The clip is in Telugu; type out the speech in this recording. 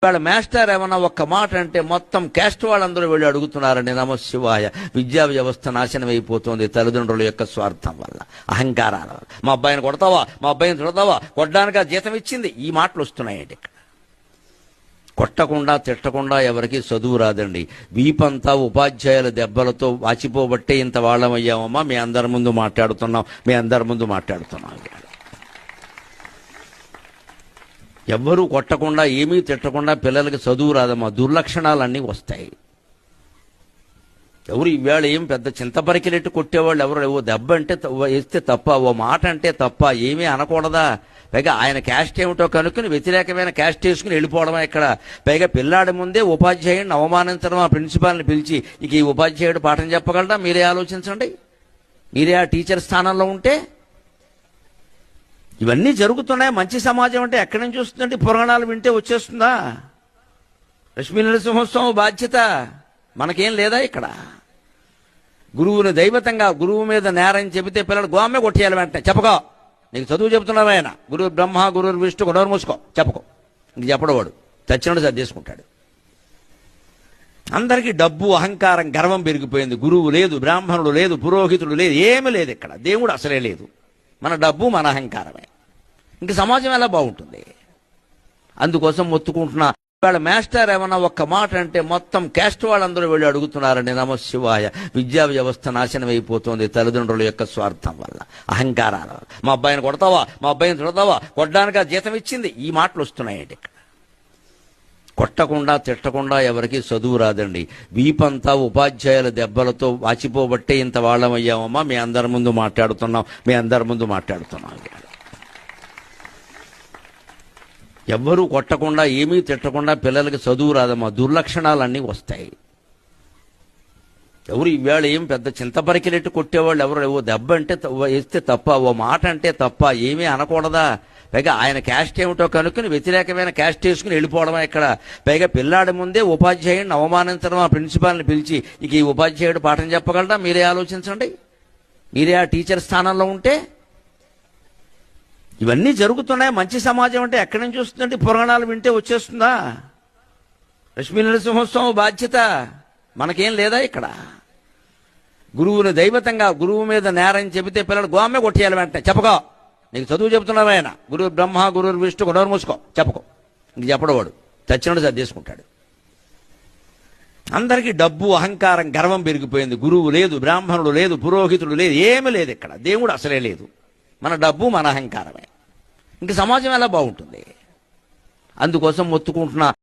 వాళ్ళ మాస్టర్ ఏమన్నా ఒక్క మాట అంటే మొత్తం క్యాస్ట్ వాళ్ళందరూ వెళ్ళి అడుగుతున్నారండి. నమశివాయ. విద్యా వ్యవస్థ నాశనం అయిపోతుంది తల్లిదండ్రుల యొక్క స్వార్థం వల్ల, అహంకారాల వల్ల. మా అబ్బాయిని కొడతావా, మా అబ్బాయిని తిడతావా, కొట్టడానికి ఆ జీతం ఇచ్చింది, ఈ మాటలు వస్తున్నాయండి. ఇక్కడ కొట్టకుండా తిట్టకుండా ఎవరికి చదువు రాదండి. వీపంతా ఉపాధ్యాయుల దెబ్బలతో వాచిపోబట్టే ఇంత వాళ్ళమయ్యామమ్మా. మీ అందరి ముందు మాట్లాడుతున్నాం. ఎవ్వరూ కొట్టకుండా ఏమీ తిట్టకుండా పిల్లలకి చదువు రాదమ్మా. దుర్లక్షణాలన్నీ వస్తాయి. ఎవరు ఈవేళ ఏం పెద్ద చింతపరికినట్టు కొట్టేవాళ్ళు ఎవరు? ఓ దెబ్బ అంటే వేస్తే తప్ప, ఓ మాట అంటే తప్ప, ఏమీ అనకూడదా? పైగా ఆయన క్యాస్ట్ ఏమిటో కనుక్కుని వ్యతిరేకమైన క్యాస్ట్ వేసుకుని వెళ్ళిపోవడమా ఇక్కడ? పైగా పిల్లాడి ముందే ఉపాధ్యాయుడిని అవమానించడం, ఆ ప్రిన్సిపాల్ని పిలిచి ఇక ఈ ఉపాధ్యాయుడు పాఠం చెప్పగలడా? మీరే ఆలోచించండి. మీరే ఆ టీచర్ స్థానంలో ఉంటే ఇవన్నీ జరుగుతున్నాయి. మంచి సమాజం అంటే ఎక్కడి నుంచి వస్తుందండి? పురాణాలు వింటే వచ్చేస్తుందా? లక్ష్మీ నరసింహోత్సవం బాధ్యత మనకేం లేదా? ఇక్కడ గురువుని దైవతంగా, గురువు మీద నేరం చెబితే పిల్లలు గోమే కొట్టేయాలి వెంటనే. చెప్పకో, నీకు చదువు చెబుతున్నారు ఆయన. గురువు బ్రహ్మ, గురువు విష్ణు, నోరు మూసుకో, చెప్పకో. ఇంక చెప్పడవాడు చచ్చినట్టు సర్దేసుకుంటాడు. అందరికీ డబ్బు, అహంకారం, గర్వం పెరిగిపోయింది. గురువు లేదు, బ్రాహ్మణుడు లేదు, పురోహితుడు లేదు, ఏమీ లేదు. ఇక్కడ దేవుడు అసలే లేదు. మన డబ్బు, మన అహంకారమే. ఇంక సమాజం ఎలా బాగుంటుంది? అందుకోసం మొత్తుకుంటున్నా. వాళ్ళ మాస్టర్ ఏమన్నా ఒక్క మాట అంటే మొత్తం క్యాస్ట్ వాళ్ళందరూ వెళ్ళి అడుగుతున్నారండి. నమశివాయ. విద్యా వ్యవస్థ నాశనం అయిపోతుంది తల్లిదండ్రుల యొక్క స్వార్థం వల్ల, అహంకారాల వల్ల. మా అబ్బాయిని కొడతావా, మా అబ్బాయిని తిడతావా, కొట్టడానికి ఆ జీతం ఇచ్చింది, ఈ మాటలు వస్తున్నాయండి. ఇక్కడ కొట్టకుండా తిట్టకుండా ఎవరికి చదువు రాదండి. వీపంతా ఉపాధ్యాయుల దెబ్బలతో వాచిపోబట్టే ఇంత వాళ్ళమయ్యామమ్మా. మీ అందరి ముందు మాట్లాడుతున్నాం. ఎవ్వరూ కొట్టకుండా ఏమీ తిట్టకుండా పిల్లలకి చదువు రాదమ్మా. దుర్లక్షణాలన్నీ వస్తాయి. ఎవరు ఈవేళ ఏం పెద్ద చింతపరికినట్టు కొట్టేవాళ్ళు ఎవరు? ఓ దెబ్బ అంటే వేస్తే తప్ప, ఓ మాట అంటే తప్ప, ఏమీ అనకూడదా? పైగా ఆయన క్యాస్ట్ ఏమిటో కనుక్కుని వ్యతిరేకమైన క్యాస్ట్ వేసుకుని వెళ్ళిపోవడమా ఇక్కడ? పైగా పిల్లాడి ముందే ఉపాధ్యాయుడిని అవమానించడం, ఆ ప్రిన్సిపాల్ని పిలిచి ఇక ఈ ఉపాధ్యాయుడు పాఠం చెప్పగలడా? మీరే ఆలోచించండి. మీరే ఆ టీచర్ స్థానంలో ఉంటే ఇవన్నీ జరుగుతున్నాయి. మంచి సమాజం అంటే ఎక్కడి నుంచి వస్తుందండి? పురాణాలు వింటే వచ్చేస్తుందా? లక్ష్మీ నరసింహోత్సవం బాధ్యత మనకేం లేదా? ఇక్కడ గురువుని దైవతంగా, గురువు మీద నేరం చెబితే పిల్లలు గోమే కొట్టేయాలి వెంటనే. చెప్పకో, నీకు చదువు చెబుతున్నారు ఆయన. గురువు బ్రహ్మ, గురువు విష్ణు, నోరు మూసుకో, చెప్పకో. ఇంక చెప్పడవాడు చచ్చినట్టు సర్దేసుకుంటాడు. అందరికీ డబ్బు, అహంకారం, గర్వం పెరిగిపోయింది. గురువు లేదు, బ్రాహ్మణుడు లేదు, పురోహితుడు లేదు, ఏమీ లేదు. ఇక్కడ దేవుడు అసలే లేదు. మన డబ్బు, మన అహంకారమే. ఇంక సమాజం ఎలా బాగుంటుంది? అందుకోసం మొత్తుకుంటున్నా.